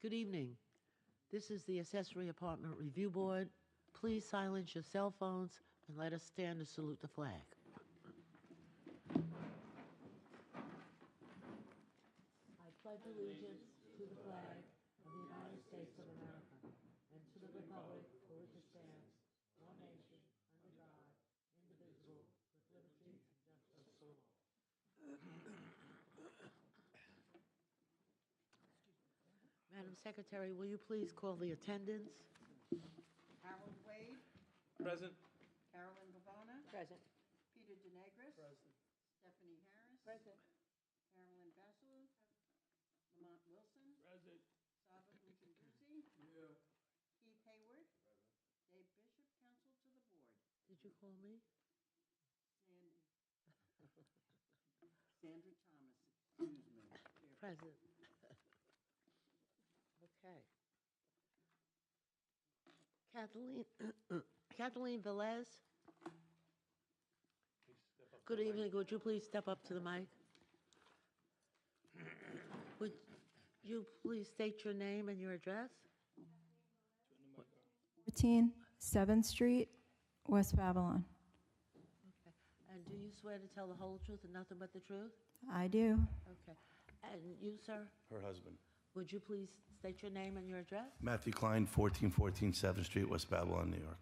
Good evening. This is the Accessory Apartment Review Board. Please silence your cell phones and let us stand to salute the flag. I pledge allegiance to the flag of the United States of America and to the republic for which it stands, one nation, under God, indivisible, with liberty and justice for all. Madam Secretary, will you please call the attendance? Harold Wade, Present. Carolyn Gavona, Present. Peter DeNegris, Present. Stephanie Harris, Present. Carolyn Bassel, Lamont Wilson, Present. Saba Ujibuzi, Yeah. Keith Hayward, Dave Bishop, counsel to the board. Did you call me? Sandy. Sandra Thomas, excuse me. Present. Okay. Kathleen Velez. Good evening. Would you please step up to the mic? Would you please state your name and your address? 14 7th Street, West Babylon. Okay. And do you swear to tell the whole truth and nothing but the truth? I do. Okay. And you, sir, Her husband. would you please state your name and your address? Matthew Klein, 1414 7th Street, West Babylon, New York.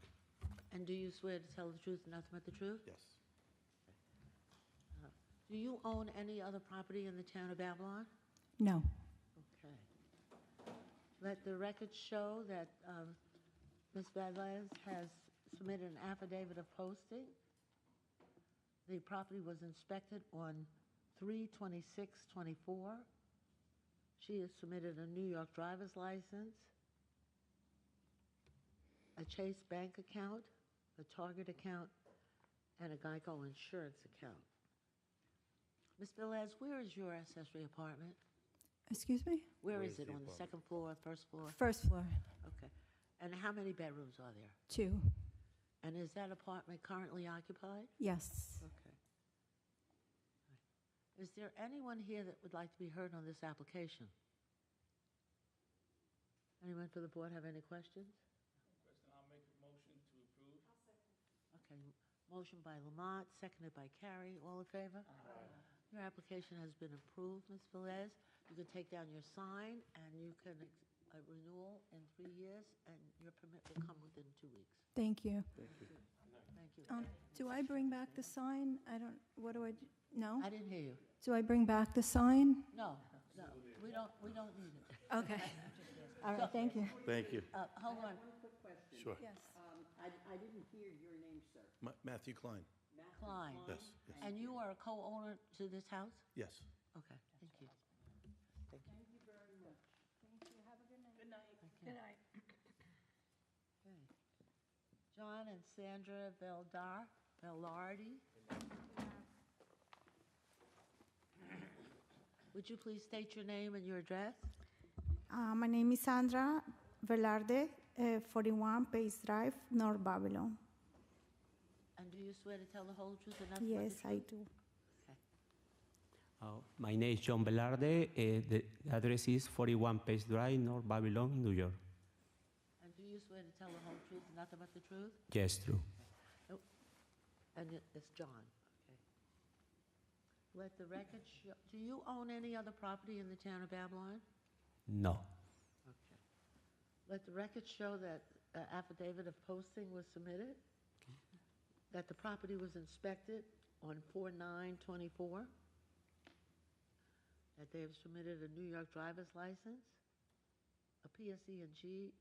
And do you swear to tell the truth and nothing but the truth? Yes. Do you own any other property in the town of Babylon? No. Okay. Let the record show that Ms. Velez has submitted an affidavit of posting. The property was inspected on 3/26/24. She has submitted a New York driver's license, a Chase Bank account, a Target account, and a Geico insurance account. Ms. Velez, where is your accessory apartment? Excuse me? Where Where is is it, the on the apartment? second floor, first floor? First floor. Okay. And how many bedrooms are there? 2. And is that apartment currently occupied? Yes. Okay. Is there anyone here that would like to be heard on this application? Anyone for the board have any questions? Question, I'll make a motion to approve. Okay, motion by Lamont, seconded by Carrie. All in favor? Your application has been approved, Ms. Velez. You can take down your sign, and you can renewal in 3 years, and your permit will come within 2 weeks. Thank you. Thank you. Do I bring back the sign? What do I do? No? I didn't hear you. Do I bring back the sign? No, we don't need it. Okay. All right, thank you. Thank you. Hold on. One quick question. Sure. Yes. I didn't hear your name, sir. Matthew Klein. Matthew Klein. Yes, yes. And you are a co-owner to this house? Yes. Okay, thank you. Thank you. Thank you very much. Thank you. Have a good night. Good night. Good night. Okay. John and Sandra Velarde. Would you please state your name and your address? My name is Sandra Velarde, 41 Pace Drive, North Babylon. And do you swear to tell the whole truth and nothing but the Yes, I truth? do. Okay. My name is John Velarde. The address is 41 Pace Drive, North Babylon, New York. And do you swear to tell the whole truth and nothing but the truth? Yes, true. And it's John, okay. Let the record show, do you own any other property in the town of Babylon? No. Okay. Let the record show that affidavit of posting was submitted, that the property was inspected on 4/9/24, that they have submitted a New York driver's license, a PSE&G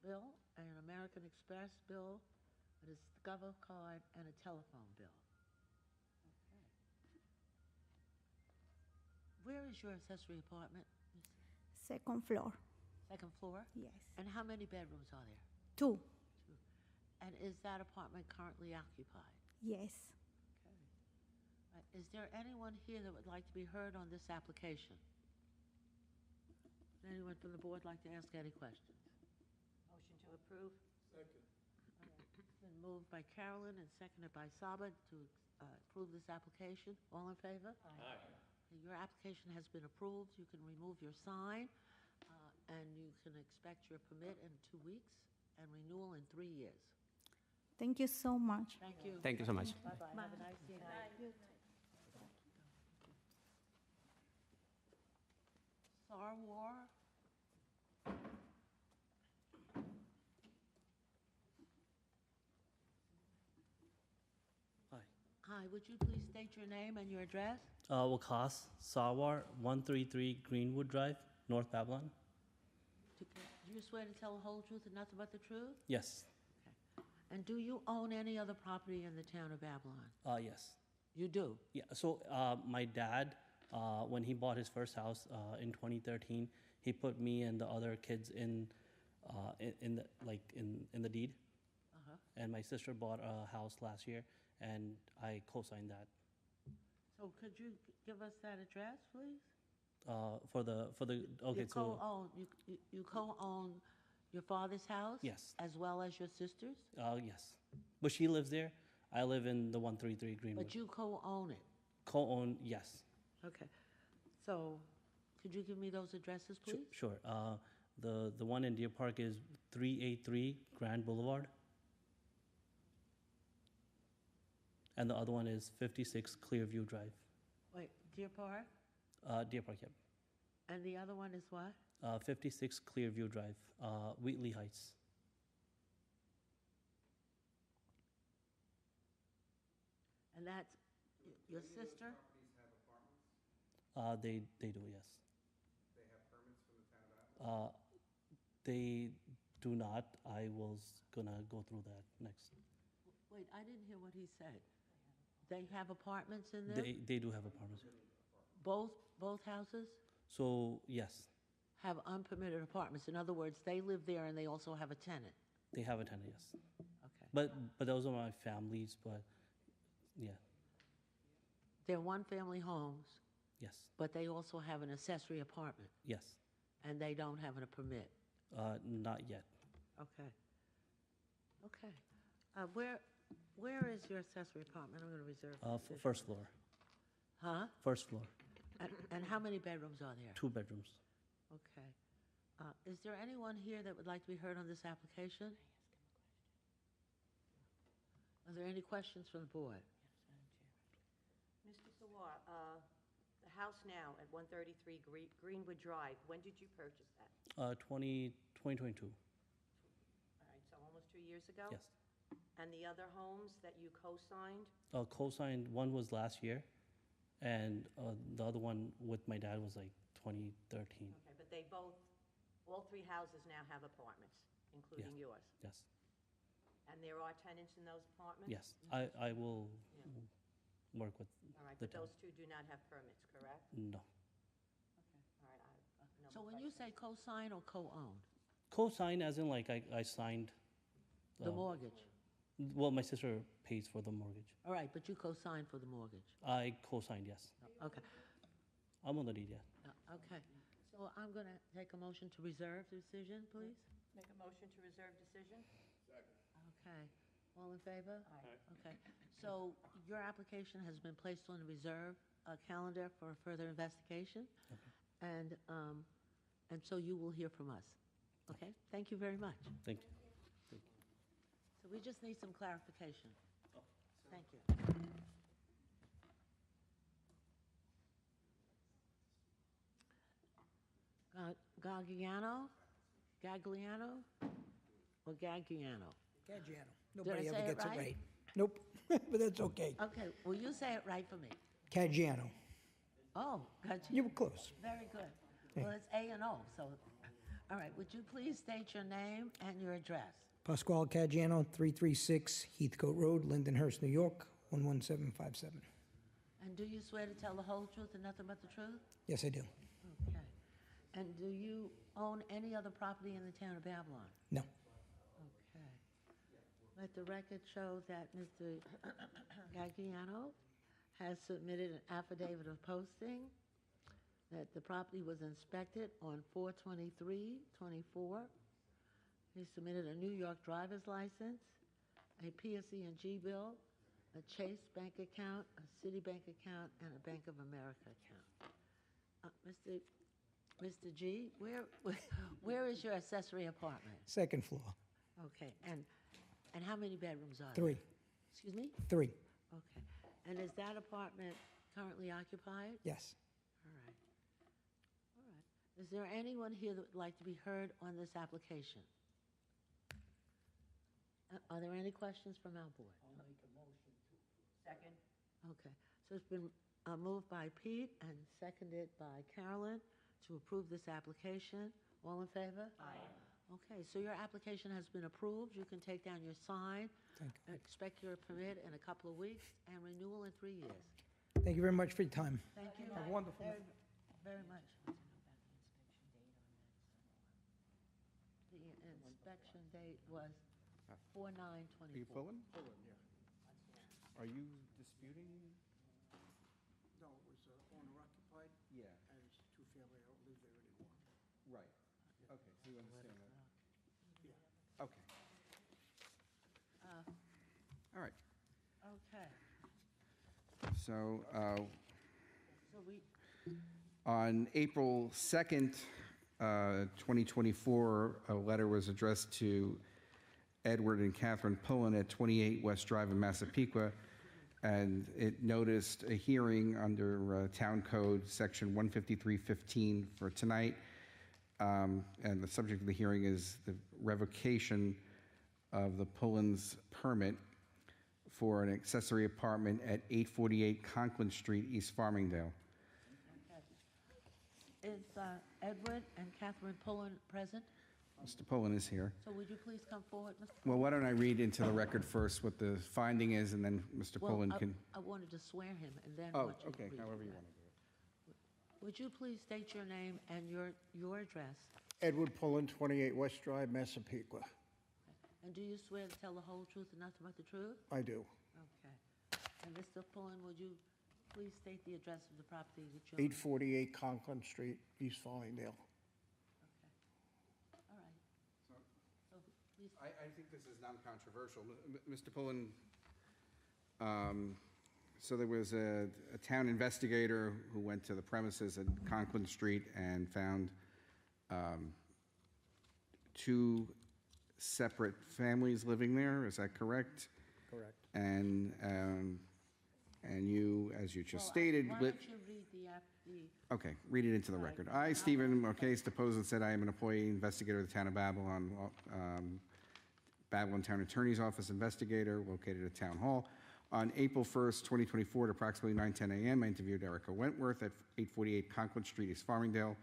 bill, an American Express bill, a Discover card, and a telephone bill. Okay. Where is your accessory apartment? Second floor. Second floor? Yes. And how many bedrooms are there? 2. And is that apartment currently occupied? Yes. Is there anyone here that would like to be heard on this application? Would anyone from the board like to ask any questions? Motion to approve? Second. It's been moved by Carolyn and seconded by Saba to approve this application. All in favor? Aye. Your application has been approved. You can remove your sign, and you can expect your permit in 2 weeks and renewal in 3 years. Thank you so much. Thank you. Thank you so much. Bye-bye. Have a nice evening. Sarwar. Hi. Hi, would you please state your name and your address? Wakas Sarwar, 133 Greenwood Drive, North Babylon. Do you swear to tell the whole truth and nothing but the truth? Yes. And do you own any other property in the town of Babylon? Yes. You do? Yeah. So my dad, when he bought his first house in 2013, he put me and the other kids in the deed. Uh-huh. And my sister bought a house last year, and I co-signed that. So could you give us that address, please? For the okay. You co-own, you co-own your father's house? Yes. As well as your sister's? Yes, but she lives there. I live in the 133 Greenwood. But you co-own it? Co-own, yes. Okay. So could you give me those addresses, please? Sure. The one in Deer Park is 383 Grand Boulevard. And the other one is 56 Clearview Drive. Wait, Deer Park? Deer Park, yep. And the other one is what? 56 Clearview Drive, Wheatley Heights. And that's your sister? They do, yes. They have permits from the town of Babylon? They do not. I was gonna go through that next. Wait, I didn't hear what he said. They have apartments in there? They do have apartments. Both houses So, yes, have unpermitted apartments. In other words, they live there and they also have a tenant. they have a tenant, yes. Okay. But those are my families, but yeah, They're one-family homes, yes, but they also have an accessory apartment, yes. and they don't have a permit. Not yet. Okay. Okay. Where is your accessory apartment? I'm going to reserve. the position. First floor. Huh? First floor. And how many bedrooms are there? 2 bedrooms. Okay. Is there anyone here that would like to be heard on this application? Are there any questions from the board? Mr. Sawar, the house now at 133 Greenwood Drive, when did you purchase that? 2022. All right, so almost 2 years ago? Yes. And the other homes that you co-signed? Co-signed, one was last year, and the other one with my dad was like 2013. Okay, but they all 3 houses now have apartments, including Yes. yours? Yes. And there are tenants in those apartments? Yes. I will work with All right, the but town. those 2 do not have permits, correct? No. Okay, all right, I have no So more when you questions. say co-sign or co-own? Co-sign as in like I signed. The mortgage? Well, my sister pays for the mortgage. All right, but you co-signed for the mortgage? I co-signed, yes. Okay. I'm on the deed, yeah. Okay. So I'm going to take a motion to reserve the decision, please? Make a motion to reserve decision? Okay. All in favor? Aye. Okay. So your application has been placed on the reserve calendar for further investigation. And so you will hear from us. Okay? Thank you very much. Thank you. So we just need some clarification. Thank you. Gagliano? Or Gagliano? Caggiano. Did I Nobody ever say it gets it right? right. Nope, but that's okay. Okay, will you say it right for me? Caggiano. Oh, got You were close. Very good. Well, it's A and O, so, all right, would you please state your name and your address? Pasquale Caggiano, 336 Heathcote Road, Lindenhurst, New York, 11757. And do you swear to tell the whole truth and nothing but the truth? Yes, I do. Okay. And do you own any other property in the town of Babylon? No. Okay. Let the record show that Mr. Gagliano has submitted an affidavit of posting that the property was inspected on 4/23/24. He submitted a New York driver's license, a PSE&G bill, a Chase bank account, a Citibank account, and a Bank of America account. Mr. G, where is your accessory apartment? Second floor. Okay, and how many bedrooms are there? 3. Excuse me? 3. Okay. And is that apartment currently occupied? Yes. All right. All right. Is there anyone here that would like to be heard on this application? Are there any questions from our board? Second? Okay. So it's been moved by Pete and seconded by Carolyn to approve this application. All in favor? Aye. Okay, so your application has been approved. You can take down your sign. Thank you. Expect your permit in a couple of weeks and renewal in 3 years. Thank you very much for your time. Thank you. Have a wonderful very, very much. The inspection date was 4/9/24. Are you pulling? Are you disputing? No, it was owner occupied, Yeah, and it's 2-family, I don't live there anymore. right. Okay, so you understand that? Yeah. Okay, all right. Okay, So so we, on April 2nd, 2024, a letter was addressed to Edward and Catherine Pullen at 28 West Drive in Massapequa, and it noticed a hearing under Town Code Section 15315 for tonight. And the subject of the hearing is the revocation of the Pullen's permit for an accessory apartment at 848 Conklin Street, East Farmingdale. is Edward and Catherine Pullen present? Mr. Pullen is here. So would you please come forward, Mr. Well, why don't I read into the record first what the finding is, and then Mr. Well, Pullen I- can... I wanted to swear him and then Oh, what you okay, read. however you want to do it. Would you please state your name and your address? Edward Pullen, 28 West Drive, Massapequa. And do you swear to tell the whole truth and nothing but the truth? I do. Okay. And Mr. Pullen, would you please state the address of the property that you're... 848 Conklin Street, East Farmingdale. Okay. All right. So please, I think this is non-controversial. Mr. Pullen, so there was a town investigator who went to the premises at Conklin Street and found 2 separate families living there, is that correct? Correct. And you, as you just stated... Why don't you read the Okay, read it into the record. I, Stephen Marquez, deposed and said I am an employee investigator of the town of Babylon, Babylon Town Attorney's Office investigator located at Town Hall. On April 1st, 2024, at approximately 9:10 a.m., I interviewed Erica Wentworth at 848 Conklin Street, East Farmingdale.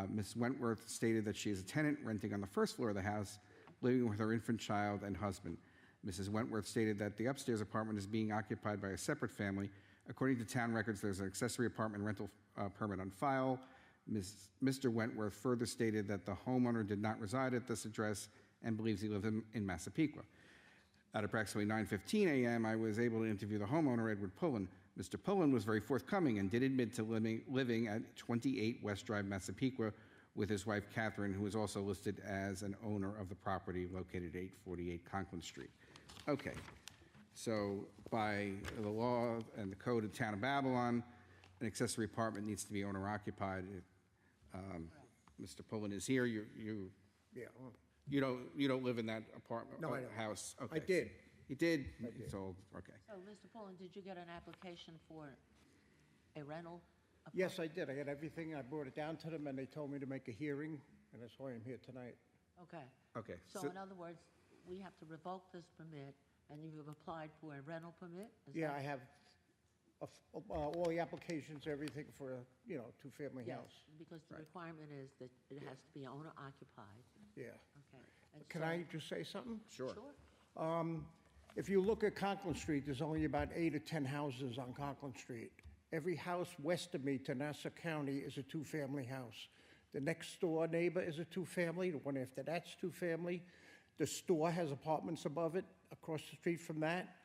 Ms. Wentworth stated that she is a tenant renting on the first floor of the house, living with her infant child and husband. Mrs. Wentworth stated that the upstairs apartment is being occupied by a separate family. According to town records, there's an accessory apartment rental permit on file. Mr. Wentworth further stated that the homeowner did not reside at this address and believes he lived in Massapequa. At approximately 9:15 a.m., I was able to interview the homeowner, Edward Pullen. Mr. Pullen was very forthcoming and did admit to living at 28 West Drive, Massapequa, with his wife, Catherine, who is also listed as an owner of the property located at 848 Conklin Street. Okay, so by the law and the code of the town of Babylon, an accessory apartment needs to be owner-occupied. Mr. Pullen is here. Yeah, You don't live in that apartment? No, I don't. House? Okay. I did. You did? I did. You sold, okay. So, Mr. Pullen, did you get an application for a rental? yes, I did. I had everything. I brought it down to them, and they told me to make a hearing, and that's why I'm here tonight. Okay. Okay. So in other words, we have to revoke this permit, and you have applied for a rental permit? Is Yeah, that- I have all the applications, everything for a, 2-family Yes, house. because the requirement is that it has to be owner-occupied. Yeah. Okay. And Can so- I just say something? Sure. Sure. If you look at Conklin Street, there's only about 8 or 10 houses on Conklin Street. Every house west of me to Nassau County is a 2-family house. The next door neighbor is a 2-family. The one after that's 2-family. The store has apartments above it. Across the street from that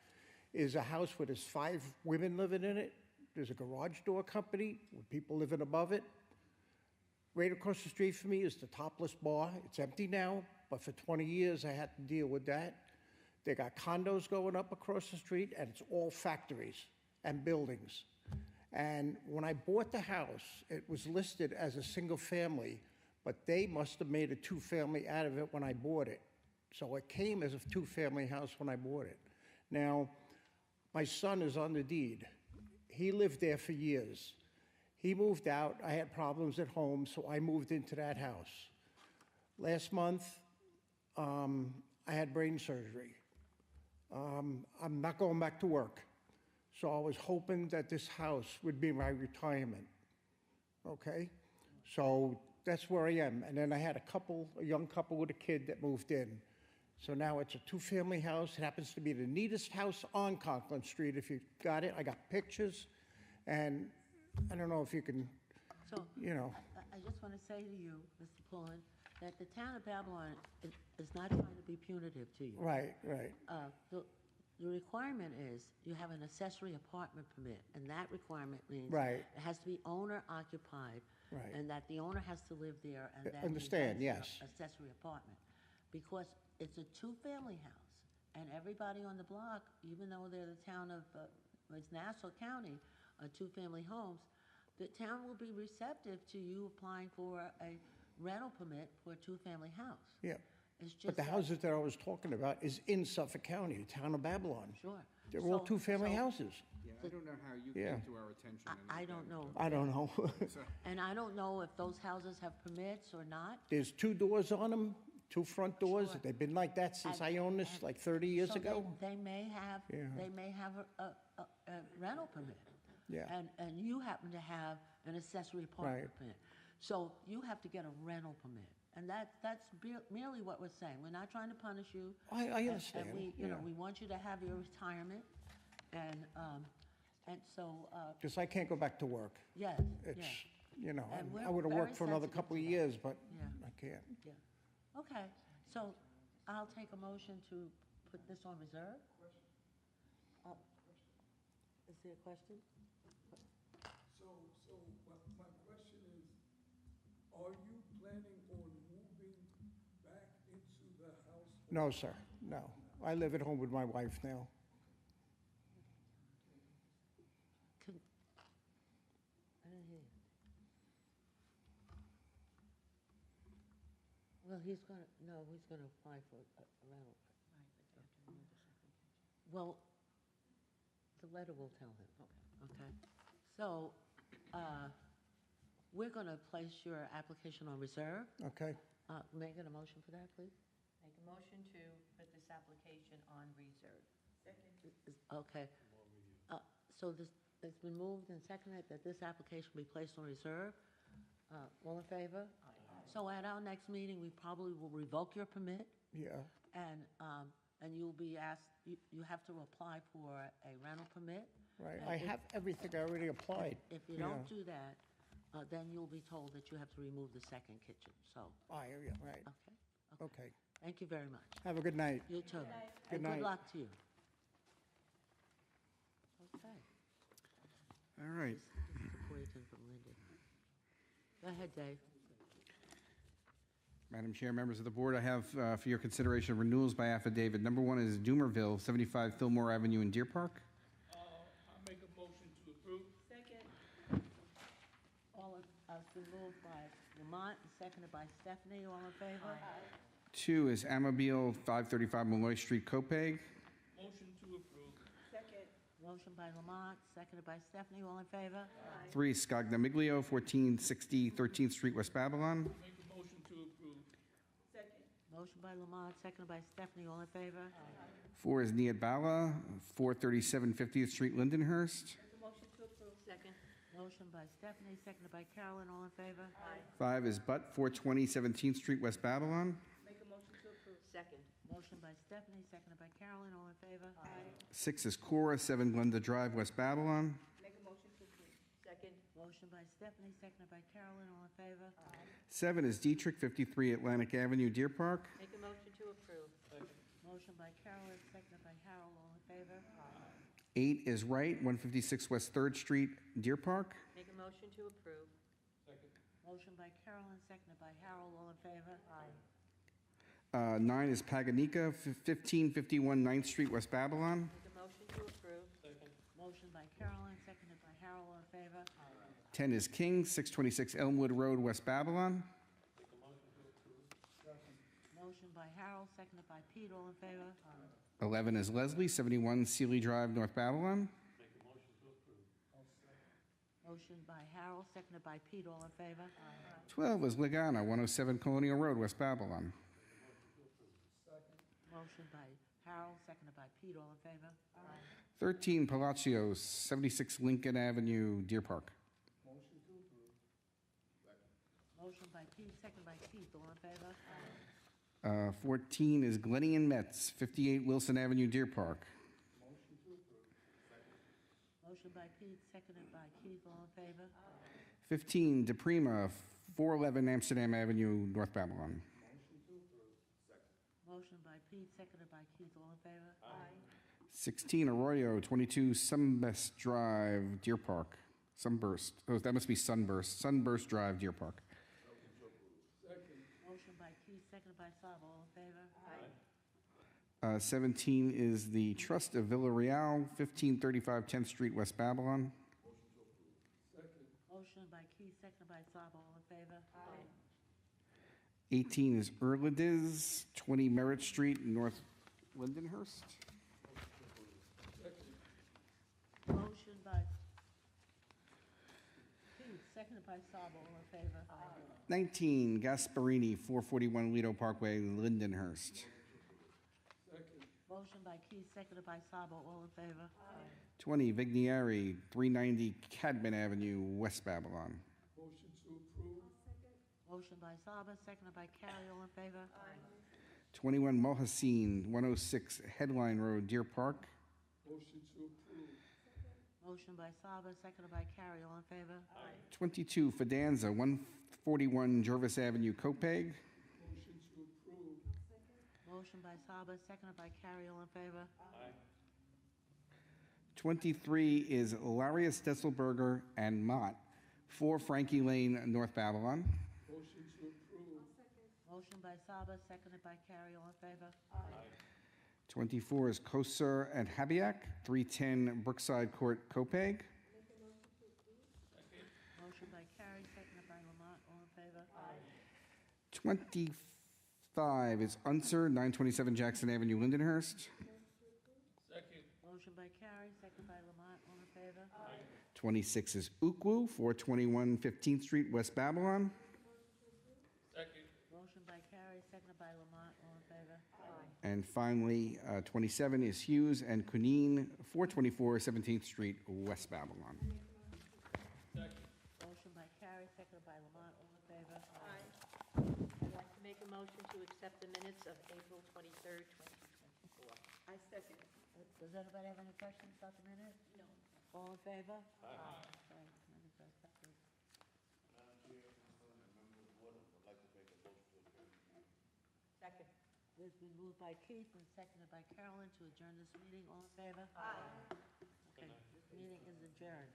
is a house where there's 5 women living in it. There's a garage door company with people living above it. Right across the street from me is the Topless Bar. It's empty now, but for 20 years I had to deal with that. They got condos going up across the street, and it's all factories and buildings. And when I bought the house, it was listed as a single family, but they must have made a two-family out of it when I bought it. So it came as a two-family house when I bought it. Now, my son is on the deed. He lived there for years. He moved out. I had problems at home, so I moved into that house. Last month, I had brain surgery. I'm not going back to work. So I was hoping that this house would be my retirement. Okay? So that's where I am. And then I had a young couple with a kid that moved in. So now it's a two-family house. It happens to be the neatest house on Conklin Street, if you got it. I got pictures. And I don't know if you can, So, you know. I just want to say to you, Mr. Pullen, that the town of Babylon is not trying to be punitive to you. Right, right. The requirement is you have an accessory apartment permit, and that requirement means Right. it has to be owner occupied, Right. and that the owner has to live there, and then Understand, he has yes. an accessory apartment. Because it's a two-family house, and everybody on the block, even though they're the town of, it's Nassau County, two-family homes, the town will be receptive to you applying for a rental permit for a two-family house. Yeah. It's just But the that- houses that I was talking about is in Suffolk County, the town of Babylon. Sure. They're all So- two-family so- houses. Yeah, I don't know how you Yeah. came to our attention. I don't know. I don't know. And I don't know if those houses have permits or not. There's two doors on them, two front doors. Sure. They've been like that since I owned this, like 30 years So ago. They may have, Yeah. they may have a rental permit. Yeah. And you happen to have an accessory apartment Right. permit. So you have to get a rental permit. And that's merely what we're saying. We're not trying to punish you. I And- understand, And we, you know, yeah. we want you to have your retirement. And so, Because I can't go back to work. yes, It's, yes, you know, And I we're would have very worked for another sensitive couple to of that. years, but yeah. I can't. Yeah, okay, so I'll take a motion to put this on reserve. Is there a question? So my question is, are you planning on moving back into the house? No, sir, no. I live at home with my wife now. Can- I didn't hear you. Well, he's gonna apply for a rental. Well, the letter will tell him. Okay. So, we're gonna place your application on reserve. Okay? Megan, a motion for that, please? Make a motion to put this application on reserve. Okay. So it's been moved and seconded that this application be placed on reserve. All in favor? So at our next meeting, we probably will revoke your permit, Yeah. and you'll be asked, you have to apply for a rental permit. Right. And I if- have everything I already applied. If you Yeah. don't do that, then you'll be told that you have to remove the second kitchen, so, Yeah, right. okay. Okay. Thank you very much. Have a good night. You too. Good And night. good luck to you. Okay. All right. Mr. Boyton from Linden. Go ahead, Dave. Madam Chair, members of the board, I have for your consideration renewals by affidavit. Number one is Doomerville, 75 Fillmore Avenue in Deer Park. I'll make a motion to approve. It's been moved by Lamont and seconded by Stephanie. All in favor? Two is Amabile, 535 Malloy Street, Copeg. Motion to approve. Motion by Lamont, seconded by Stephanie. All in favor? Three is Scognamiglio, 1460 13th Street, West Babylon. Make a motion to approve. Motion by Lamont, seconded by Stephanie. All in favor? Four is Niat Bala, 437 50th Street, Lindenhurst. Second. Motion by Stephanie, seconded by Carolyn. All in favor? Five is Butt, 420 17th Street, West Babylon. Second. Motion by Stephanie, seconded by Carolyn. All in favor? Six is Cora, 7 Glenda Drive, West Babylon. Second. Motion by Stephanie, seconded by Carolyn. All in favor? Seven is Dietrich, 53 Atlantic Avenue, Deer Park. Make a motion to approve. Motion by Carolyn, seconded by Harold. All in favor? Eight is Wright, 156 West 3rd Street, Deer Park. Make a motion to approve. Motion by Carolyn, seconded by Harold. All in favor? 9 is Paganika, 1551 9th Street, West Babylon. Make a motion to approve. Motion by Carolyn, seconded by Harold, all in favor? 10 is King, 626 Elmwood Road, West Babylon. Motion by Harold, seconded by Pete, all in favor? 11 is Leslie, 71 Sealy Drive, North Babylon. Motion by Harold, seconded by Pete, all in favor? 12 is Lagana, 107 Colonial Road, West Babylon. Motion by Harold, seconded by Pete, all in favor? 13 Palacios, 76 Lincoln Avenue, Deer Park. Motion by Pete, seconded by Keith, all in favor? 14 is Glenny and Metz, 58 Wilson Avenue, Deer Park. Motion by Pete, seconded by Keith, all in favor? 15 DePrima, 411 Amsterdam Avenue, North Babylon. Motion by Pete, seconded by Keith, all in favor? 16 Arroyo, 22 Sunburst Drive, Deer Park. Sunburst, oh, that must be Sunburst. Sunburst Drive, Deer Park. Motion by Keith, seconded by Sabo, all in favor? 17 is the Trust of Villarreal, 1535 10th Street, West Babylon. Motion by Keith, seconded by Sabo, all in favor? 18 is Erladiz, 20 Merritt Street, North Lindenhurst. Motion by Pete, seconded by Sabo, all in favor? 19 Gasparini, 441 Lido Parkway, Lindenhurst. Motion by Keith, seconded by Sabo, all in favor? 20 Vignari, 390 Cadman Avenue, West Babylon. Motion to approve. Motion by Sabo, seconded by Carrie, all in favor? 21 Mohasine, 106 Headline Road, Deer Park. Motion to approve. Motion by Sabo, seconded by Carrie, all in favor? 22 Fidanza, 141 Jervis Avenue, Copeg. Motion to approve. Motion by Sabo, seconded by Carrie, all in favor? 23 is Larius Desselberger and Mott, 4 Frankie Lane, North Babylon. Motion to approve. Motion by Sabo, seconded by Carrie, all in favor? 24 is Kosar and Habiak, 310 Brookside Court, Copeg. Motion by Carrie, seconded by Lamont, all in favor? 25 is Unser, 927 Jackson Avenue, Lindenhurst. Motion by Carrie, seconded by Lamont, all in favor? 26 is Ukwu, 421 15th Street, West Babylon. Motion by Carrie, seconded by Lamont, all in favor? And finally, 27 is Hughes and Kunin, 424 17th Street, West Babylon. Motion by Carrie, seconded by Lamont, all in favor? I'd like to make a motion to accept the minutes of April 23rd, 2024. I second. Does anybody have any questions about the minutes? No. All in favor? Okay, minutes are accepted. Second. It's been moved by Keith and seconded by Carolyn to adjourn this meeting. All in favor? Okay, this meeting is adjourned.